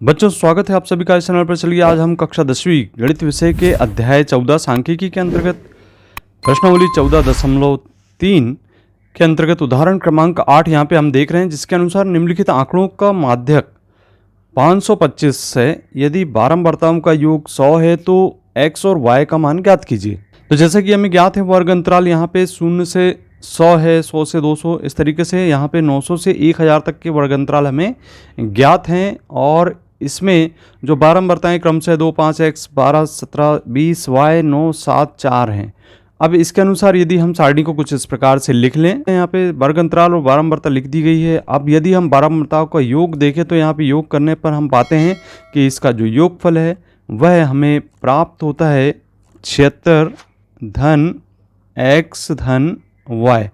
बच्चों स्वागत है आप सभी का इस चैनल पर। चलिए आज हम कक्षा 10वीं गणित विषय के अध्याय 14 सांख्यिकी के अंतर्गत प्रश्नावली 14.3 के अंतर्गत उदाहरण क्रमांक 8 यहाँ पे हम देख रहे हैं, जिसके अनुसार निम्नलिखित आंकड़ों का माध्यक 525 है। यदि बारंबारताओं का योग 100 है तो x और y का मान ज्ञात कीजिए। तो जैसे कि हमें ज्ञात है वर्ग अंतराल यहाँ पे 0 से 100 है, 100 से 200, इस तरीके से यहाँ पे 900 से 1000 तक के वर्ग अंतराल हमें ज्ञात हैं। और इसमें जो बारंबारताएं क्रम से 2, 5, x, 12, 17, 20, y, 9, 7, 4 हैं। अब इसके अनुसार यदि हम सारणी को कुछ इस प्रकार से लिख लें, यहाँ पे वर्ग अंतराल और बारंबारता लिख दी गई है। अब यदि हम बारंबारताओं का योग देखें तो यहाँ पे योग करने पर हम पाते हैं कि इसका जो योगफल है वह हमें प्राप्त होता है 76 धन x धन y।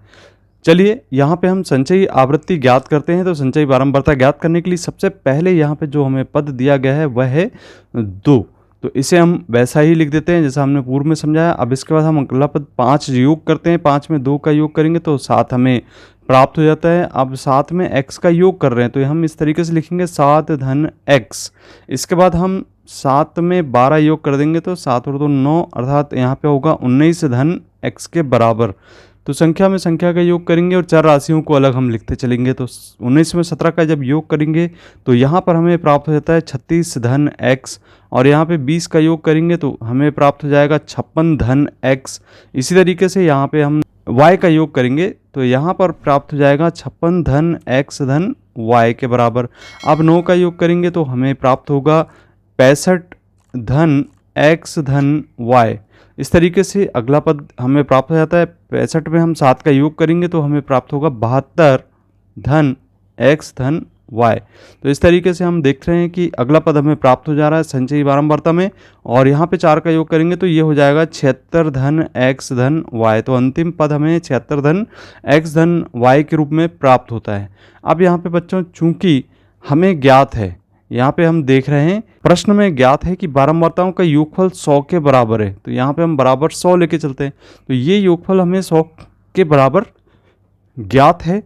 चलिए यहाँ पे हम संचयी आवृत्ति ज्ञात करते हैं। तो संचयी बारंबारता ज्ञात करने के लिए सबसे पहले यहाँ पे जो हमें पद दिया गया है वह है 2। तो इसे हम वैसा ही लिख देते हैं जैसा हमने पूर्व में समझाया। अब इसके बाद हम अगला पद 5 योग करते हैं। 5 में 2 का योग करेंगे तो 7 हमें प्राप्त हो जाता है। अब 7 में x का योग कर रहे हैं तो हम इस तरीके से लिखेंगे 7 धन x। इसके बाद हम 7 में 12 योग कर देंगे तो 7 और 2 9, अर्थात यहाँ पे होगा 19 धन x के बराबर। तो संख्या में संख्या का योग करेंगे और चार राशियों को अलग हम लिखते चलेंगे। तो 19 में 17 का जब योग करेंगे तो यहाँ पर हमें प्राप्त हो जाता है 36 धन x। और यहाँ पे 20 का योग करेंगे तो हमें प्राप्त हो जाएगा 56 धन x। इसी तरीके से यहाँ पे हम y का योग करेंगे तो यहाँ पर प्राप्त हो जाएगा 56 धन x धन y के बराबर। अब 9 का योग करेंगे तो हमें प्राप्त होगा 65 धन x धन y। इस तरीके से अगला पद हमें प्राप्त हो जाता है 65 में हम 7 का योग करेंगे तो हमें प्राप्त होगा 72 धन x धन y। तो इस तरीके से हम देख रहे हैं कि अगला पद हमें प्राप्त हो जा रहा है संचयी बारंबारता में। और यहाँ पे 4 का योग करेंगे तो ये हो जाएगा 76 धन x धन y। तो अंतिम पद हमें 76 धन x धन y के रूप में प्राप्त होता है। अब यहाँ पे बच्चों चूंकि हमें ज्ञात है, यहाँ पे हम देख रहे हैं प्रश्न में ज्ञात है कि बारंबारताओं का योगफल 100 के बराबर है। तो यहाँ पे हम बराबर 100 लेके चलते हैं। तो ये योगफल हमें 100 के बराबर ज्ञात है।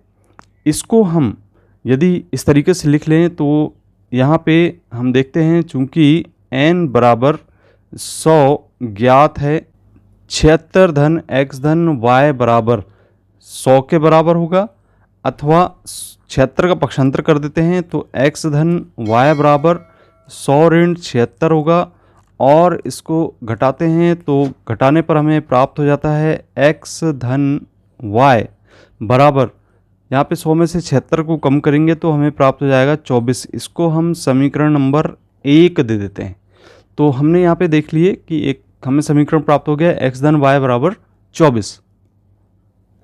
इसको हम यदि इस तरीके से लिख लें तो यहाँ पे हम देखते हैं चूंकि n बराबर 100 ज्ञात है, 76 धन x धन y बराबर 100 के बराबर होगा। अथवा 76 का पक्षांतर कर देते हैं तो x धन y बराबर 100 ऋण 76 होगा। और इसको घटाते हैं तो घटाने पर हमें प्राप्त हो जाता है x धन y बराबर, यहाँ पे 100 में से 76 को कम करेंगे तो हमें प्राप्त हो जाएगा 24। इसको हम समीकरण नंबर 1 दे देते हैं। तो हमने यहाँ पे देख लिए कि एक हमें समीकरण प्राप्त हो गया x धन y बराबर 24।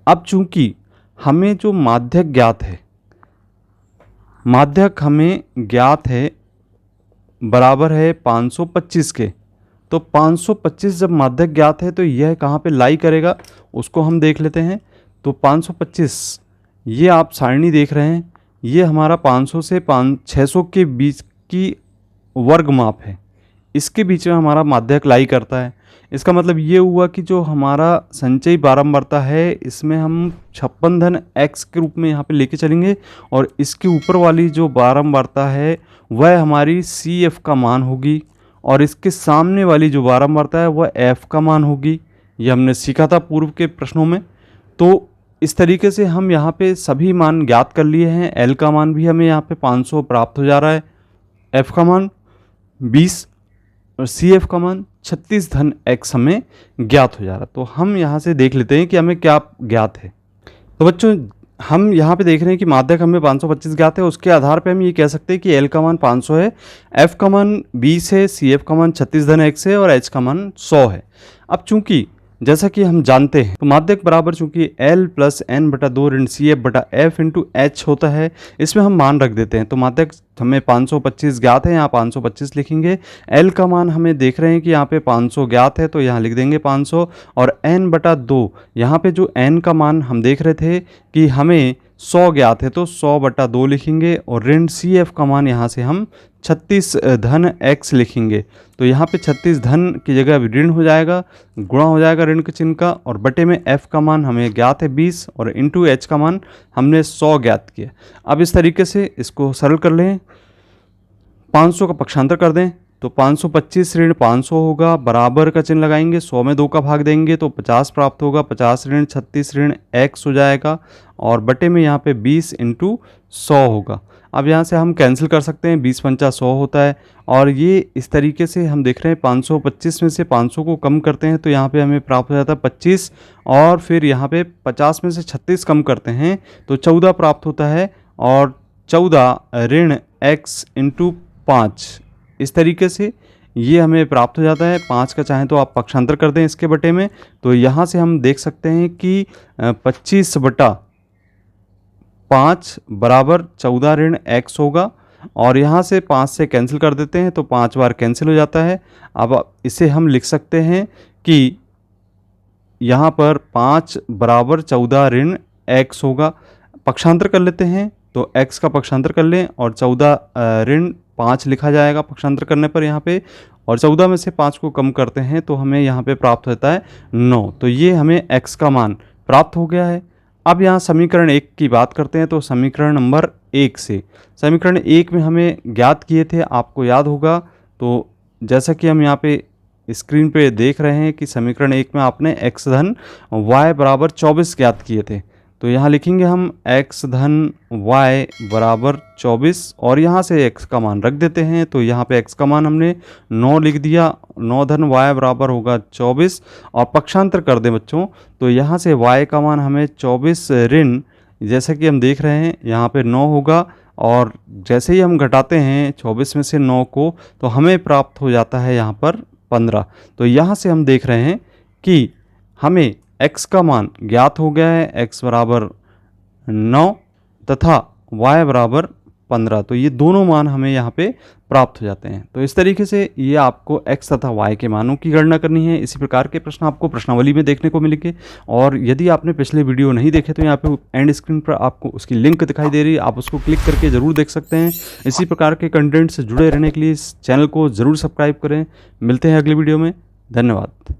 अब चूंकि हमें जो माध्यक ज्ञात है, माध्यक हमें ज्ञात है बराबर है 525 के। तो 525 जब माध्यक ज्ञात है तो यह कहाँ पे लाई करेगा उसको हम देख लेते हैं। तो 525 ये आप सारणी देख रहे हैं, ये हमारा 500 से 600 के बीच की वर्ग माप है। इसके बीच में हमारा माध्यक लाई करता है। इसका मतलब ये हुआ कि जो हमारा संचयी बारंबारता है इसमें हम 56 धन x के रूप में यहाँ पे लेके चलेंगे। और इसके ऊपर वाली जो बारंबारता है वह हमारी CF का मान होगी और इसके सामने वाली जो बारंबारता है वह F का मान होगी। ये हमने सीखा था पूर्व के प्रश्नों में। तो इस तरीके से हम यहाँ पे सभी मान ज्ञात कर लिए हैं। L का मान भी हमें यहाँ पे 500 प्राप्त हो जा रहा है, F का मान 20 और CF का मान 36 धन x हमें ज्ञात हो जा रहा है। तो हम यहाँ से देख लेते हैं कि हमें क्या ज्ञात है। तो बच्चों हम यहाँ पे देख रहे हैं कि माध्यक हमें 525 ज्ञात है। उसके आधार पे हम ये कह सकते हैं कि L का मान 500 है, F का मान 20 है, CF का मान 36 धन x है और H का मान 100 है। अब चूंकि जैसा कि हम जानते हैं तो माध्यक बराबर चूंकि L प्लस n बटा 2 ऋण CF बटा F इंटू H होता है, इसमें हम मान रख देते हैं। तो माध्यक हमें 525 ज्ञात है, यहाँ 525 लिखेंगे। L का मान हमें देख रहे हैं कि यहाँ पे 500 ज्ञात है तो यहाँ लिख देंगे 500। और n बटा 2, यहाँ पे जो n का मान हम देख रहे थे कि हमें 100 ज्ञात है तो 100 बटा 2 लिखेंगे। और ऋण CF का मान यहाँ से हम 36 धन x लिखेंगे। तो यहाँ पे 36 धन की जगह अभी ऋण हो जाएगा, गुणा हो जाएगा ऋण के चिन्ह का। और बटे में f का मान हमें ज्ञात है 20 और इंटू h का मान हमने 100 ज्ञात किया। अब इस तरीके से इसको सरल कर लें। 500 का पक्षांतर कर दें तो 525 ऋण 500 होगा, बराबर का चिन्ह लगाएंगे, 100 में 2 का भाग देंगे तो 50 प्राप्त होगा, 50 ऋण 36 ऋण x हो जाएगा और बटे में यहाँ पे 20 इंटू 100 होगा। अब यहाँ से हम कैंसिल कर सकते हैं, 20 पंचा 100 होता है और ये इस तरीके से हम देख रहे हैं 525 में से 500 को कम करते हैं तो यहाँ पे हमें प्राप्त हो जाता है 25 और फिर यहाँ पे 50 में से 36 कम करते हैं तो 14 प्राप्त होता है और 14 ऋण x इंटू 5 इस तरीके से ये हमें प्राप्त हो जाता है। 5 का चाहें तो आप पक्षांतर कर दें इसके बटे में, तो यहाँ से हम देख सकते हैं कि 25 बटा 5 बराबर 14 ऋण x होगा और यहाँ से 5 से कैंसिल कर देते हैं तो 5 बार कैंसिल हो जाता है। अब इसे हम लिख सकते हैं कि यहाँ पर 5 बराबर 14 ऋण x होगा। पक्षांतर कर लेते हैं तो x का पक्षांतर कर लें और 14 ऋण 5 लिखा जाएगा पक्षांतर करने पर यहाँ पे, और 14 में से 5 को कम करते हैं तो हमें यहाँ पे प्राप्त होता है 9। तो ये हमें x का मान प्राप्त हो गया है। अब यहाँ समीकरण 1 की बात करते हैं तो समीकरण नंबर 1 से, समीकरण 1 में हमें ज्ञात किए थे, आपको याद होगा, तो जैसा कि हम यहाँ पे स्क्रीन पे देख रहे हैं कि समीकरण 1 में आपने x धन y बराबर 24 ज्ञात किए थे। तो यहाँ लिखेंगे हम x धन y बराबर 24 और यहाँ से x का मान रख देते हैं तो यहाँ पे x का मान हमने 9 लिख दिया, 9 धन y बराबर होगा 24 और पक्षांतर कर दें बच्चों तो यहाँ से y का मान हमें 24 ऋण, जैसा कि हम देख रहे हैं यहाँ पे 9 होगा और जैसे ही हम घटाते हैं 24 में से 9 को तो हमें प्राप्त हो जाता है यहाँ पर 15। तो यहाँ से हम देख रहे हैं कि हमें x का मान ज्ञात हो गया है, x बराबर 9 तथा y बराबर 15। तो ये दोनों मान हमें यहाँ पे प्राप्त हो जाते हैं। तो इस तरीके से ये आपको x तथा y के मानों की गणना करनी है। इसी प्रकार के प्रश्न आपको प्रश्नावली में देखने को मिलेंगे और यदि आपने पिछले वीडियो नहीं देखे तो यहाँ पे एंड स्क्रीन पर आपको उसकी लिंक दिखाई दे रही है, आप उसको क्लिक करके ज़रूर देख सकते हैं। इसी प्रकार के कंटेंट से जुड़े रहने के लिए इस चैनल को ज़रूर सब्सक्राइब करें। मिलते हैं अगले वीडियो में, धन्यवाद।